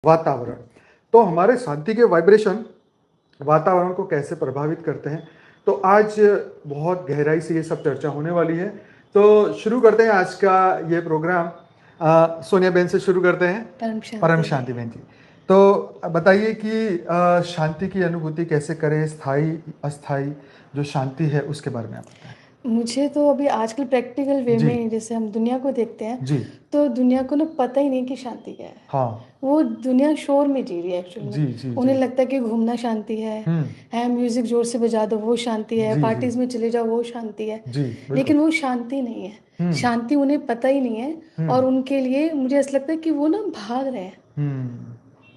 वातावरण। तो हमारे शांति के वाइब्रेशन वातावरण को कैसे प्रभावित करते हैं, तो आज बहुत गहराई से ये सब चर्चा होने वाली है। तो शुरू करते हैं आज का ये प्रोग्राम। सोनिया बहन से शुरू करते हैं। परम शांति बहन जी, तो बताइए कि शांति की अनुभूति कैसे करें, स्थायी अस्थायी जो शांति है उसके बारे में आप बताएं। मुझे तो अभी आजकल प्रैक्टिकल वे जी में जैसे हम दुनिया को देखते हैं, जी तो दुनिया को ना पता ही नहीं कि शांति क्या है। हाँ वो दुनिया शोर में जी रही है एक्चुअल में। जी जी जी उन्हें लगता है कि घूमना शांति हम्म है म्यूजिक जोर से बजा दो वो शांति है, जी जी पार्टीज में चले जाओ वो शांति है। जी बिल्कुल लेकिन वो शांति नहीं है। हम्म शांति उन्हें पता ही नहीं है। और हम्म उनके लिए मुझे ऐसा लगता है कि वो ना भाग रहे हैं। हम्म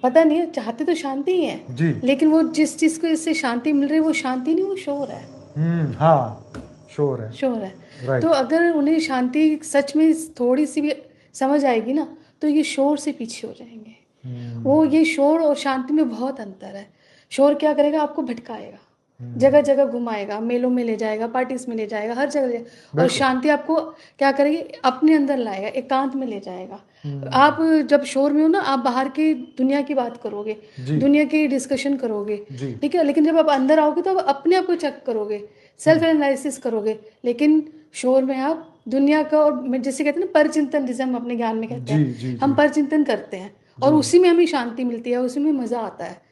पता नहीं है, चाहते तो शांति ही है, जी लेकिन वो जिस चीज़ को इससे शांति मिल रही है वो शांति नहीं, वो शोर है। हाँ शोर है श्योर है। तो राइट अगर उन्हें शांति सच में थोड़ी सी भी समझ आएगी ना, तो ये शोर से पीछे हो जाएंगे। वो ये शोर और शांति में बहुत अंतर है। शोर क्या करेगा, आपको भटकाएगा, जगह जगह घुमाएगा, मेलों में ले जाएगा, पार्टीज में ले जाएगा, हर जगह और बिल्कुल शांति आपको क्या करेगी, अपने अंदर लाएगा, एकांत में ले जाएगा। हम्म आप जब शोर में हो ना, आप बाहर की दुनिया की बात करोगे, जी दुनिया की डिस्कशन करोगे, जी ठीक है। लेकिन जब आप अंदर आओगे तो आप अपने आप को चेक करोगे, सेल्फ एनालिसिस करोगे। लेकिन शोर में आप दुनिया का, और जैसे कहते हैं ना परचिंतन, जिसे हम अपने ज्ञान में कहते जी हैं, जी हम जी परचिंतन करते हैं जी और उसी में हमें शांति मिलती है, उसी में मज़ा आता है।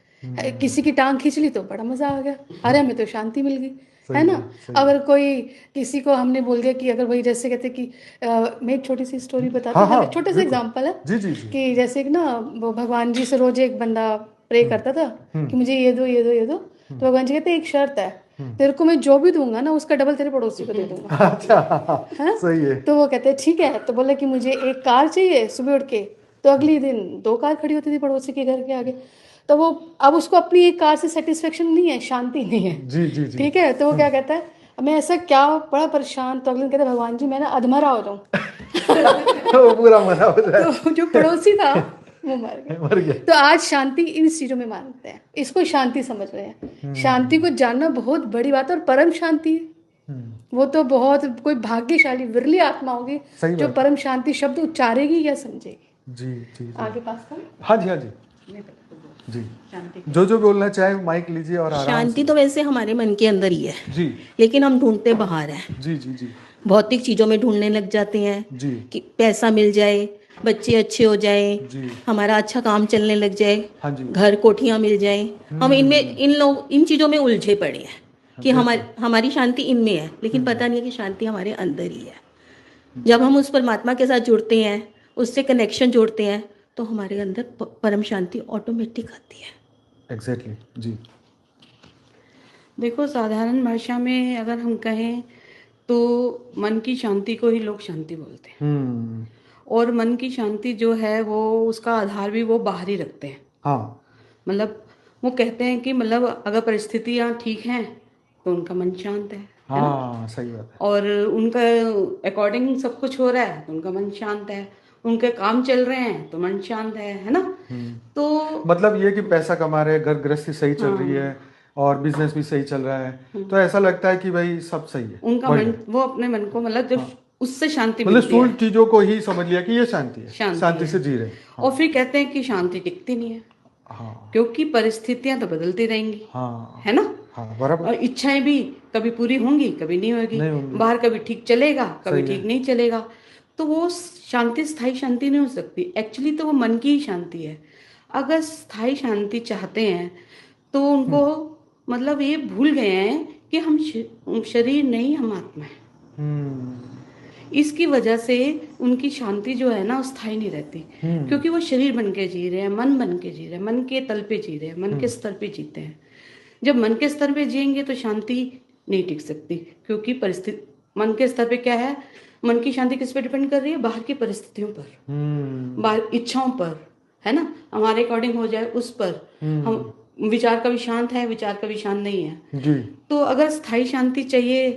किसी की टांग खींच ली तो बड़ा मज़ा आ गया, अरे हमें तो शांति मिल गई, है सही ना। है सही है अगर कोई किसी को हमने बोल दिया कि अगर वही जैसे कहते कि मैं एक छोटी सी स्टोरी बताती हाँ हूँ, हाँ छोटा सा बिल्कुल एग्जांपल है जी जी जी कि जैसे एक ना वो भगवान जी से रोज एक बंदा प्रे हम्म करता था हम्म कि मुझे ये दो ये दो ये दो। तो भगवान जी कहते एक शर्त है, तेरे को मैं जो भी दूंगा ना उसका डबल तेरे पड़ोसी को दे दूंगा, अच्छा है। सही है तो वो कहते हैं ठीक है। तो बोले कि मुझे एक कार चाहिए सुबह उठ के। तो अगली दिन दो कार खड़ी होती थी पड़ोसी के घर के आगे। तो वो, अब उसको अपनी एक कार से सेटिस्फेक्शन नहीं है, शांति नहीं है, जी जी जी ठीक है। तो वो क्या कहता है, मैं ऐसा क्या, बड़ा परेशान। तो अगले दिन कहता है भगवान जी मैं ना अधमरा हो जाऊँ। वो पूरा मना हो जाए तो जो पड़ोसी था वो मर गया। मर गया तो आज शांति इन चीजों में मानते हैं, इसको शांति समझ रहे हैं। शांति को जानना बहुत बड़ी बात है। और परम शांति, हम्म वो तो बहुत कोई भाग्यशाली विरली आत्मा होगी सही जो बात है परम शांति शब्द उच्चारेगी या समझेगी। जी जी जी आगे पास कर। हाँ जी हाँ जी जी जो जो बोलना चाहे माइक लीजिए और आराम से शांति तो वैसे हमारे मन के अंदर ही है, जी लेकिन हम ढूंढते बाहर हैं। जी जी जी भौतिक चीज़ों में ढूंढने लग जाते हैं जी कि पैसा मिल जाए, बच्चे अच्छे हो जाए, जी हमारा अच्छा काम चलने लग जाए, हाँ जी घर कोठियाँ मिल जाए। हम इनमें इन चीज़ों में उलझे पड़े हैं कि हमारी बिल्कुल हमारी शांति इनमें है, लेकिन पता नहीं है कि शांति हमारे अंदर ही है। जब हम उस परमात्मा के साथ जुड़ते हैं, उससे कनेक्शन जोड़ते हैं, तो हमारे अंदर परम शांति ऑटोमेटिक आती है। एग्जैक्टली जी देखो, साधारण भाषा में अगर हम कहें तो मन की शांति को ही लोग शांति बोलते हैं। हम्म और मन की शांति जो है वो उसका आधार भी वो बाहर ही रखते हैं। हाँ मतलब वो कहते हैं कि मतलब अगर परिस्थितियाँ ठीक हैं तो उनका मन शांत है ना। हाँ सही बात है और उनका अकॉर्डिंग सब कुछ हो रहा है तो उनका मन शांत है। उनके काम चल रहे हैं तो मन शांत है ना। तो मतलब ये कि पैसा कमा रहे हैं, घर गृहस्थी सही चल रही हाँ, है और बिजनेस भी सही चल रहा है, तो ऐसा लगता है कि भाई सब सही है उनका मन, बढ़िया। वो अपने मन को मतलब जब हाँ उससे शांति मतलब मिलती है, स्थूल चीजों को ही समझ लिया कि ये शांति है, शांति शांति है। से जी रहे हैं। और हाँ फिर कहते हैं कि शांति टिकती नहीं है, हाँ क्योंकि परिस्थितियां तो बदलती रहेंगी, हाँ है ना। हाँ बराबर और इच्छाएं भी कभी पूरी होंगी कभी नहीं होगी। नहीं होंगी बाहर कभी ठीक चलेगा कभी सही है ठीक नहीं चलेगा। तो वो शांति स्थायी शांति नहीं हो सकती। एक्चुअली तो वो मन की ही शांति है। अगर स्थायी शांति चाहते हैं तो उनको मतलब ये भूल गए हैं कि हम शरीर नहीं, हम आत्मा है। हम्म इसकी वजह से उनकी शांति जो है ना स्थायी नहीं रहती, क्योंकि वो शरीर बन के जी रहे हैं, मन बन के जी रहे हैं, मन के तल पे जी रहे हैं, मन के स्तर पे जीते हैं। जब मन के स्तर पे जिएंगे तो शांति नहीं टिक सकती, क्योंकि परिस्थिति, मन के स्तर पे क्या है, मन की शांति किस पे डिपेंड कर रही है, बाहर की परिस्थितियों पर, बाहर इच्छाओं पर, है ना। हमारे अकॉर्डिंग हो जाए उस पर हम, विचार कभी शांत है, विचार कभी शांत नहीं है। जी तो अगर स्थायी शांति चाहिए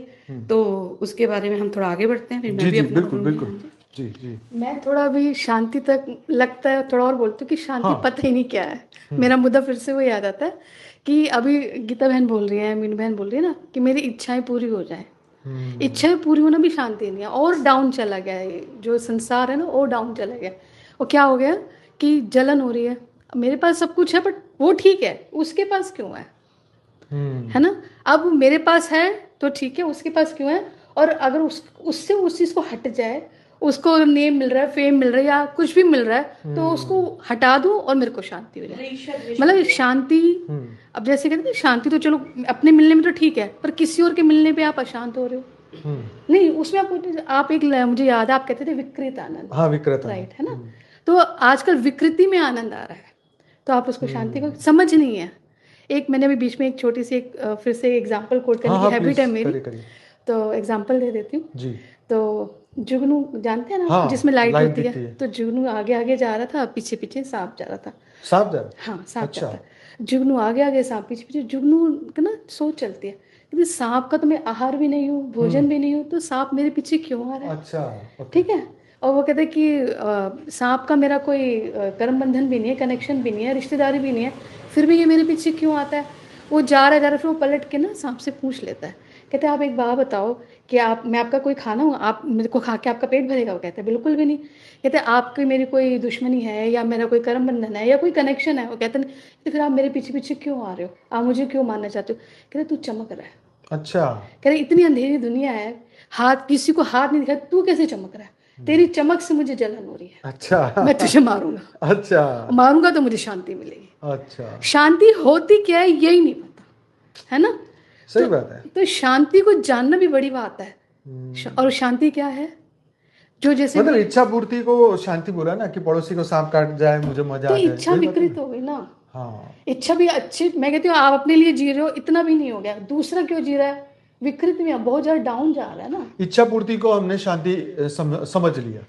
तो उसके बारे में हम थोड़ा आगे बढ़ते हैं, फिर मैं जी भी जी अपना बिल्कुल बोलूंगी। बिल्कुल हाँ जी। जी जी मैं थोड़ा भी शांति तक लगता है थोड़ा और बोलती हूँ कि शांति हाँ पता ही नहीं क्या है। मेरा मुद्दा फिर से वो याद आता है कि अभी गीता बहन बोल रही है, मीनू बहन बोल रही है ना कि मेरी इच्छाएं पूरी हो जाए। इच्छाएं पूरी होना भी शांति नहीं है, और डाउन चला गया है। ये जो संसार है ना, और डाउन चला गया। और क्या हो गया कि जलन हो रही है, मेरे पास सब कुछ है बट वो ठीक है, उसके पास क्यों है ना। अब मेरे पास है तो ठीक है, उसके पास क्यों है। और अगर उससे उस चीज को हट जाए, उसको नेम मिल रहा है, फेम मिल रहा है, या कुछ भी मिल रहा है, तो उसको हटा दूं और मेरे को शांति हो जाए। मतलब शांति, अब जैसे कहते हैं शांति तो चलो अपने मिलने में तो ठीक है, पर किसी और के मिलने पे आप अशांत हो रहे हो। नहीं, उसमें आप एक मुझे याद है आप कहते थे विकृत आनंद। हाँ, विकृत राइट, है ना। तो आजकल विकृति में आनंद आ रहा है, तो आप उसको शांति को समझ नहीं है। एक मैंने अभी बीच में एक छोटी सी फिर से एग्जांपल कोट करने की हैबिट है मेरी, तो एग्जांपल दे देती हूँ जी। तो जुगनू जानते हैं ना, हाँ, जिसमें लाइट होती है, है। तो जुगनू आगे आगे जा रहा था, पीछे पीछे सांप जा रहा था। सांप जा रहा? हाँ, सांप जा रहा था। जुगनू आगे आगे, सांप पीछे पीछे। जुगनू का ना सोच चलती है कि सांप का तो मैं आहार भी नहीं हूँ, भोजन भी नहीं हूँ, तो सांप मेरे पीछे क्यों आ रहा है। अच्छा, ठीक है। और वो कहते हैं कि सांप का मेरा कोई कर्म बंधन भी नहीं है, कनेक्शन भी नहीं है, रिश्तेदारी भी नहीं है, फिर भी ये मेरे पीछे क्यों आता है। वो जा रहा है, फिर वो पलट के ना सांप से पूछ लेता है, कहते हैं आप एक बात बताओ कि मैं आपका कोई खाना हूँ, आप मेरे को खा के आपका पेट भरेगा। वो कहते हैं बिल्कुल भी नहीं। कहते हैं आपकी मेरी कोई दुश्मनी है, या मेरा कोई कर्म बंधन है, या कोई कनेक्शन है। वो कहते हैं तो फिर आप मेरे पीछे पीछे क्यों आ रहे हो, आप मुझे क्यों मानना चाहते हो। कहते तू चमक रहा है। अच्छा। कह रहे इतनी अंधेरी दुनिया है, हाथ किसी को हाथ नहीं दिखा, तू कैसे चमक रहा है, तेरी चमक से मुझे जलन हो रही है। अच्छा। मैं तुझे मारूंगा। अच्छा। मारूंगा तो मुझे शांति मिलेगी। अच्छा। शांति होती क्या है यही नहीं पता, है ना। सही बात है। तो शांति को जानना भी बड़ी बात है। और शांति क्या है, जो जैसे मतलब इच्छा पूर्ति को शांति बोला ना, कि पड़ोसी को सांप काट जाए मुझे मजा आ जाए, इच्छा विकृत हो गई ना। हाँ, इच्छा भी अच्छी, मैं कहती हूँ आप अपने लिए जी रहे हो, इतना भी नहीं हो गया, दूसरा क्यों जी रहा है, विकृत में बहुत ज्यादा डाउन जा रहा है ना। इच्छा पूर्ति को हमने शांति समझ लिया।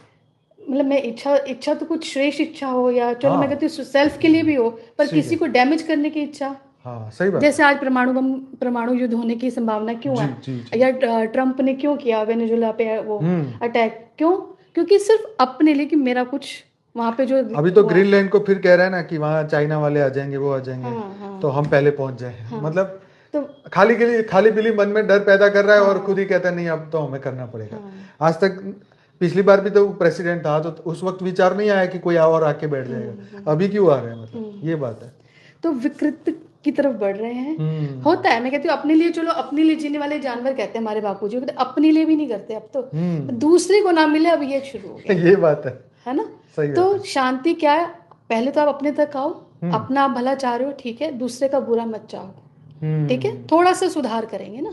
मतलब मैं इच्छा तो कुछ श्रेष्ठ इच्छा हो, या चलो हाँ, मैं कहती हूँ सेल्फ के लिए भी हो, पर किसी को डैमेज करने की इच्छा। हाँ, सही बात। जैसे आज परमाणु युद्ध होने की संभावना क्यों है, या ट्रम्प ने क्यों किया वेनेजुएला पे वो अटैक, क्यों, क्योंकि सिर्फ अपने लिए कि मेरा कुछ वहां पे जो अभी तो ग्रीनलैंड को फिर कह रहा है ना कि वहाँ चाइना वाले आ जाएंगे, वो आ जाएंगे। हाँ, तो हम पहले पहुंच जाए। मतलब तो खाली बिली मन में डर पैदा कर रहा है। और खुद ही कहता है नहीं अब तो हमें करना पड़ेगा। आज तक पिछली बार भी तो प्रेसिडेंट था, तो उस वक्त विचार नहीं आया कि कोई और आके बैठ जाएगा, अभी क्यों आ रहे हैं, मतलब ये बात है। तो विकृत की तरफ बढ़ रहे हैं। होता है, मैं कहती हूँ अपने लिए, चलो अपने लिए जीने वाले जानवर कहते हैं हमारे बापूजी, अपने लिए भी नहीं करते अब तो, दूसरे को ना मिले अब ये शुरू हो गया। ये बात है ना। तो शांति क्या है, पहले तो आप अपने तक आओ, अपना आप भला चाह रहे हो, ठीक है, दूसरे का बुरा मत चाहो, ठीक है, थोड़ा सा सुधार करेंगे ना।